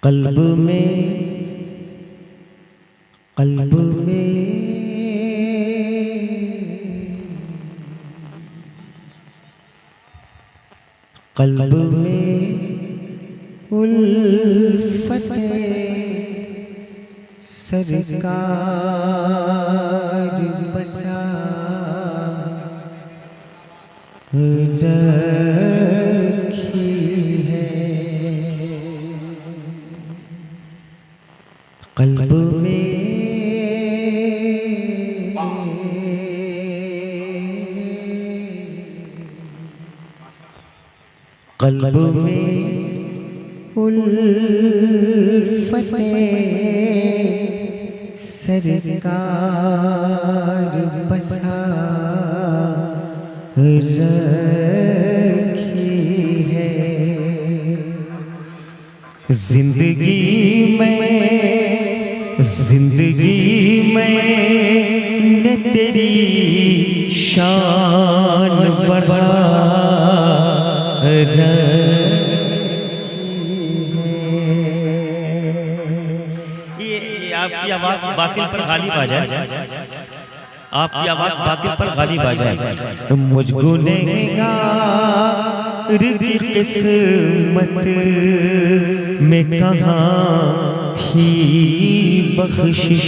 कल्ब में कल्ब में कल्ब में उल्फत सरकार बसा रखी है। कल्ब में कल्ब में उल्फत सरकार बसा रखी है। जिंदगी में ने तेरी शान बढ़ा रखी है। ये आपकी आवाज बातिल पर गालिब आ जाए, आपकी आवाज बातिल पर गालिब आ जाए। मुझको गुनहगार की किस्मत में कहाँ थी बख्शिश,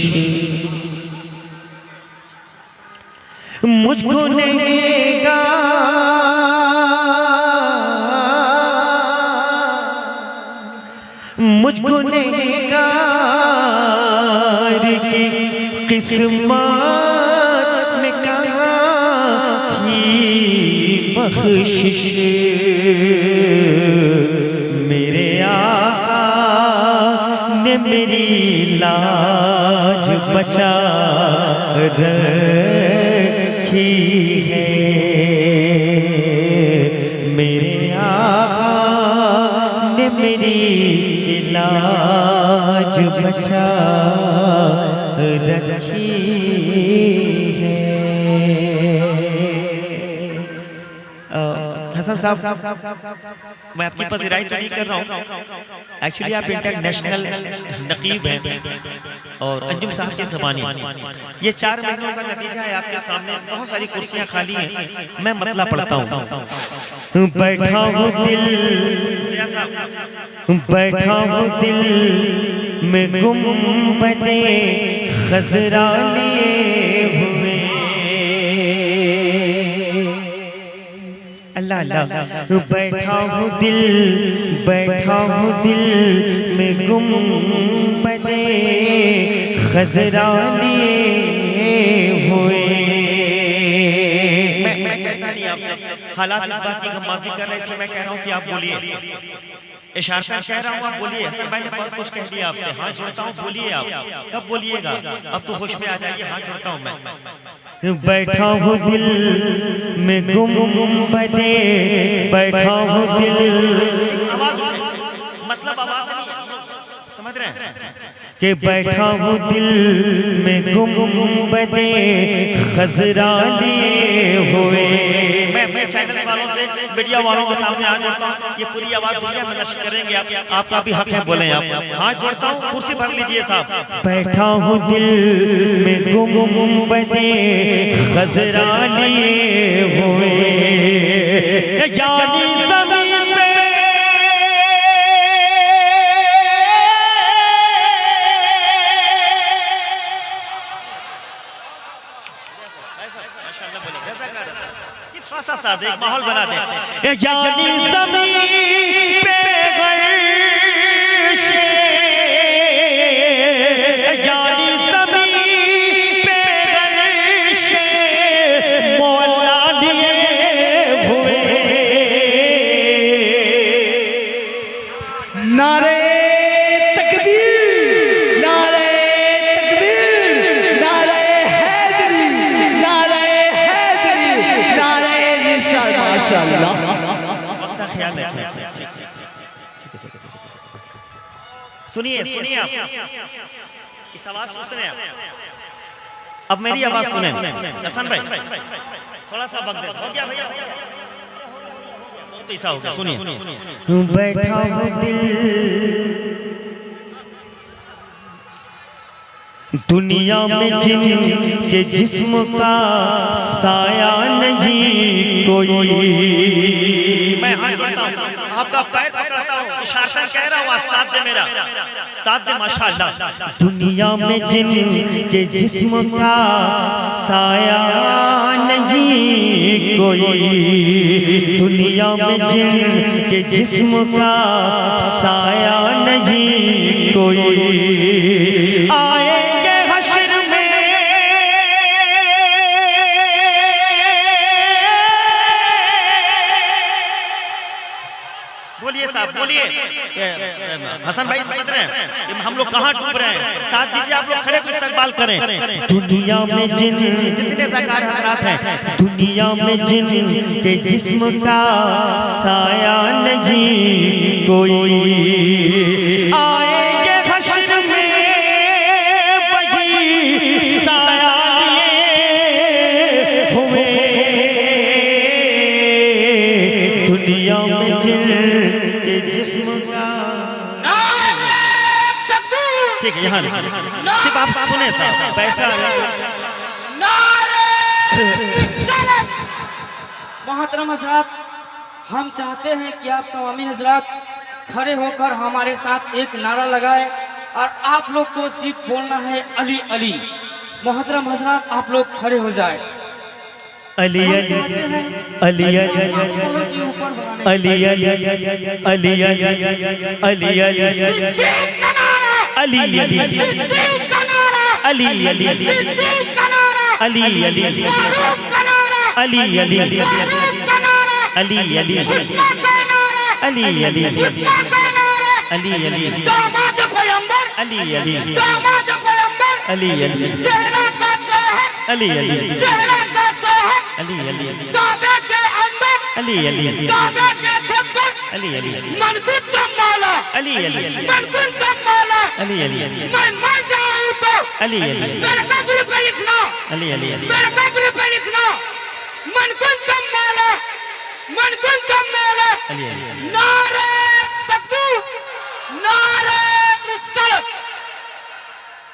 मुझको गुनहगार की किस्मत में कहाँ थी बख्शिश। मेरे आका ने मेरी लाज बचा रखी है। मेरे आका ने मेरी लाज बचा रखी है। हसन साहब, मैं आपकी पज़िराई तो नहीं कर रहा हूँ, एक्चुअली आप इंटरनेशनल नकीब हैं और अंजुम साहब के ज़बानी। ये 4 महीनों का नतीजा है, आपके सामने बहुत सारी कुर्सियाँ खाली हैं। मैं मतला पढ़ता हूँ। बैठा हूँ दिल में गुंबदे खज़रा लिए हुए। अल्लाह अल्लाह। बैठा हूँ दिल में गुंबदे खज़रा लिए हुए। मैं कहता नहीं आपसे, हालात इस बात की गम्माज़ी कर रहे हैं, इसलिए मैं कह रहा हूँ कि आप बोलिए। इशारतन कह रहा हूँ, आप बोलिए। हसन भाई ने बहुत कुछ कह दिया आपसे, हाथ जोड़ता हूँ, बोलिए आप। कब बोलिएगा? अब तो होश में आ जाइए, हाथ जोड़ता हूँ मैं। बैठा हूँ दिल में गुंबदे, बैठा हूँ दिल, आवाज उठे, मतलब आवाज नहीं, समझ रहे हैं कि बैठा हूँ दिल में गुंबदे खज़रा लिए हुए। मैं चैनल वालों से, मीडिया वालों के सामने हाथ जोड़ता हूँ, ये पूरी आवाज दुनिया में नश्र करेंगे आप, आपका भी हक है, बोलें आप। हाथ जोड़ता हूँ, कुर्सी भर लीजिए साहब। बैठा हूँ दिल में गुंबदे खज़रा लिए हुए, यानी ज़मीन पे थोड़ा सा साज़ एक माहौल बना दे। यानी ज़मीन पे गर्श, यानी ज़मीन पे गर्श मौला लिए हुए। नारे तकबीर, नारे तकबीर, नारे हैदरी, नारे हैदरी, नारे रिसालत। माशाअल्लाह। वक्त का ख्याल रखिए। सुनिए सुनिए, आप इस आवाज सुन रहे हैं आप? अब मेरी आवाज सुने हसन भाई, थोड़ा सा वक्त दे। हो गया भैया, बहुत ऐसा हो गया। सुनिए। बैठा हूँ दिल दुनिया में जिन के जिस्म का साया नहीं कोई। मैं हाथ जोड़ता हूँ, आपका पैर पकड़ता हूँ, इशारा कह रहा हूँ, आप साथ दे मेरा, साथ दे माशाअल्लाह। दुनिया में जिन के जिस्म का साया नहीं कोई, दुनिया में जिन के जिस्म का साया नहीं कोई। आएंगे हश्र में बोलिए साहब, बोलिए हसन भाई समझ रहे हैं हम लोग कहाँ डूब रहे हैं, साथ दीजिए आप लोग खड़े को इस्तकबाल करें। दुनिया में जिन जितने ज़कार हज़रात हैं, दुनिया में जिन के जिस्म का साया नहीं कोई। आएंगे हश्र में वही साया लिए हुए, दुनिया में जिन के जिस्म का। ठीक है, यहाँ सिर्फ आप सुने साहब, पैसा मोहतरम हजरात, हम चाहते हैं कि आप तमामी हजरात खड़े होकर हमारे साथ एक नारा लगाए और आप लोग को सिर्फ बोलना है अली अली। मोहतरम हजरात, आप लोग खड़े हो जाए। अली अली अली अली अली अली अली अली अली अली अली अली अली अली अली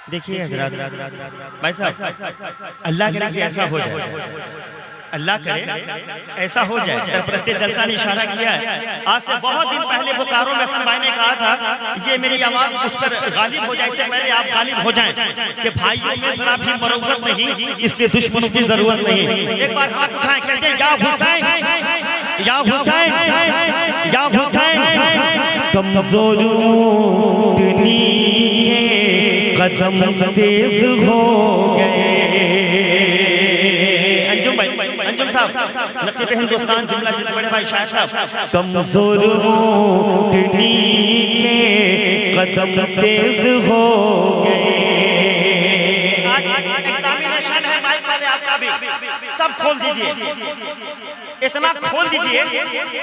देखिए भाई साहब, अल्लाह के लिए ऐसा हो जाए, अल्लाह करे ऐसा हो जाए। सरपरस्ती जलसा ने इशारा किया है, आज से बहुत दिन पहले बोकारो में हसन भाई ने कहा था ये मेरी आवाज उस पर गालिब हो जाए, इससे पहले आप गालिब हो जाएं कि भाइयों में जरा भी मरोगत नहीं, इसलिए दुश्मनों की जरूरत नहीं। एक बार हाथ उठाएं, कहते हैं या हुसैन या हुसैन या हुसैन। कमजोरों के कदम तेज हो गए। अंजुम साहब, नक़ीब हिंदुस्तान जुमला जित बड़े भाई शायर साहब। कमजोरों के कदम तेज हो गए। एग्जामिनेशन है माइक वाले आपका भी, सब खोल दीजिए, इतना खोल दीजिए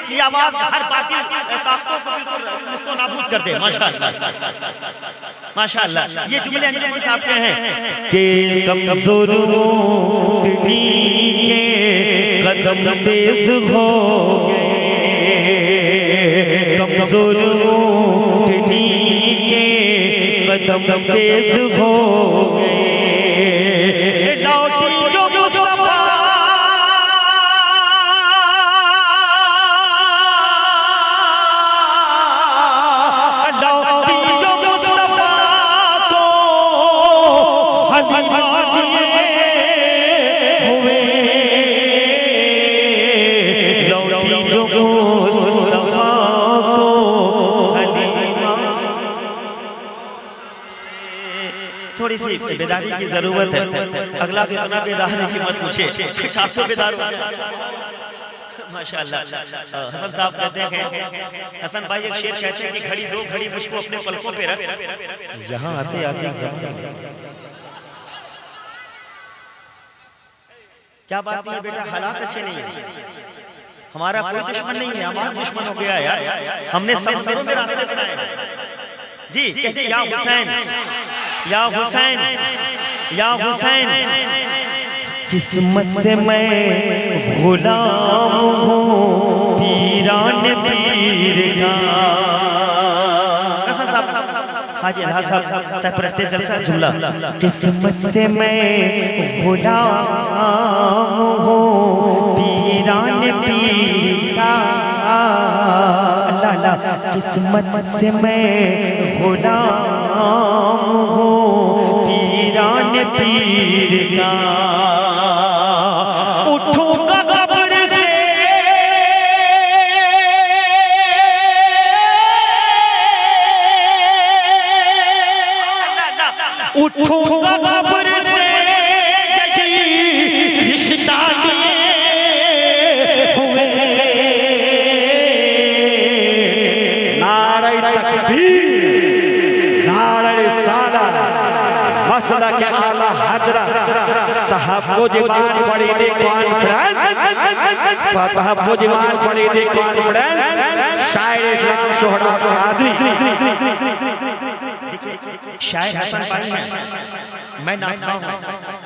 कि आवाज हर बातिल ताकतों को बिल्कुल निस्तो नाबूद कर दे। माशाअल्लाह माशाअल्लाह। ये जुमले अंजुम साहब के हैं कि कमजोरों के कदम तेज हो गए, कमजोरों के कदम तेज हो गए। लौटी जो मुस्तफा लौटी जो मुस्तफा तो हलीमा हुए, लौटी जो मुस्तफा तो हलीमा। थोड़ी सी बेदारी की जरूरत है, अगला तो इतना बेदार है कि मत पूछे, कुछ आप तो बेदार हो माशाअल्लाह। हसन साहब कहते हैं, हसन भाई एक शेर कहते हैं कि घड़ी दो घड़ी मुझको अपने पलकों पे रख, यहाँ आते आते क्या बात है बेटा, हालात अच्छे नहीं है, हमारा कोई दुश्मन नहीं है, हमारा दुश्मन हो गया यार, हमने समंदरों में रास्ते बनाए जी। कहते या हुसैन या हुसैन या हुसैन, किस्मत से मैं गुलाम हूँ पीरान पीर का। हाजी अल्लाह साहब सरपरस्त जलसा जुमला। किस्मत से मैं गुलाम हूँ पीरान पीर का, अल्लाह किस्मत से मैं गुलाम हूँ पीरान पीर का। उठूंगा कब्र से उठूंगा कब्र से यही रिश्ता लिए हुए। नारे तकबीर, नारे रिसालत, मसला के आला हजरत तहफ्फुज़ ईमान फरीदी कॉन्फ्रेंस, तहफ्फुज़ ईमान फरीदी कॉन्फ्रेंस, शायर इस्लाम शोहरा कादरी। शायर हसन भाई हैं, मैं नाता हूँ।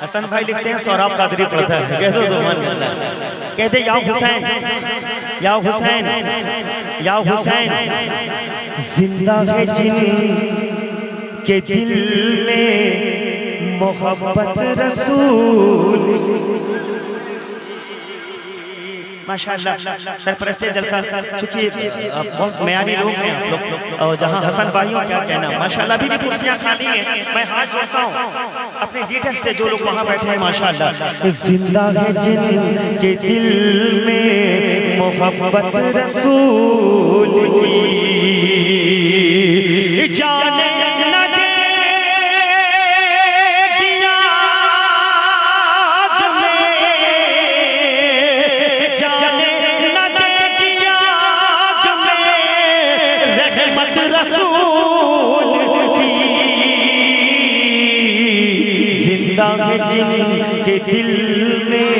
हसन भाई लिखते हैं सौराब कादरी पढ़ता है। कह दो सुभान अल्लाह, कह दे या हुसैन या हुसैन या हुसैन, जिंदा है जिन के दिल में मोहब्बत रसूल। माशाअल्लाह सरपरस्त जलसा, चूंकि बहुत मयारी लोग हैं आप लोग, और जहाँ हसन भाइयों क्या कहना, माशाअल्लाह अभी भी कुर्सियाँ खाली हैं। मैं हाथ जोड़ता हूँ अपने लीडर से जो लोग वहाँ बैठे हैं माशाअल्लाह। जिंदा है जिन के दिल में मोहब्बत रसूल की, जाने न दे रसूल की, जिंदा है जिन के दिल में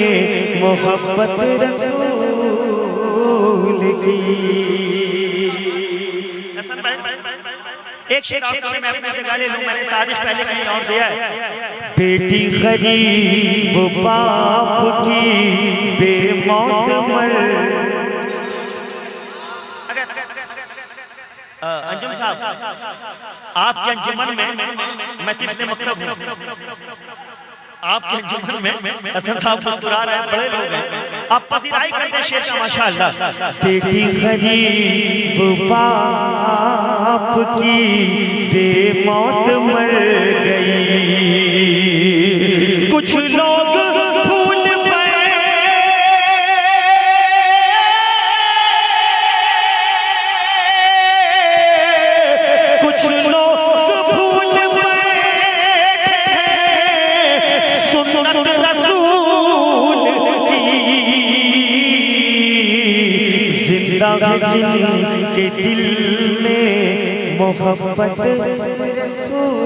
मोहब्बत रसूल की। एक शेर और सुने, मैं अपनी जगह ले लूं, मैंने तारीख पहले कहीं और दिया है। बेटी गरीब बाप की बेमौत मर। अंजुम साहब, आपके अंजुमन में मैं तिफ्ने मकतब हूँ, आपके अंजुमन में हसन साहब मुस्कुरा रहे हैं, बड़े लोग हैं, आप पजीराई करते हैं शेर का माशाअल्लाह। बेटी गरीब बाप की बेमौत मर गई, कुछ लोग भूल जिन के दिल में मोहब्बत रसूल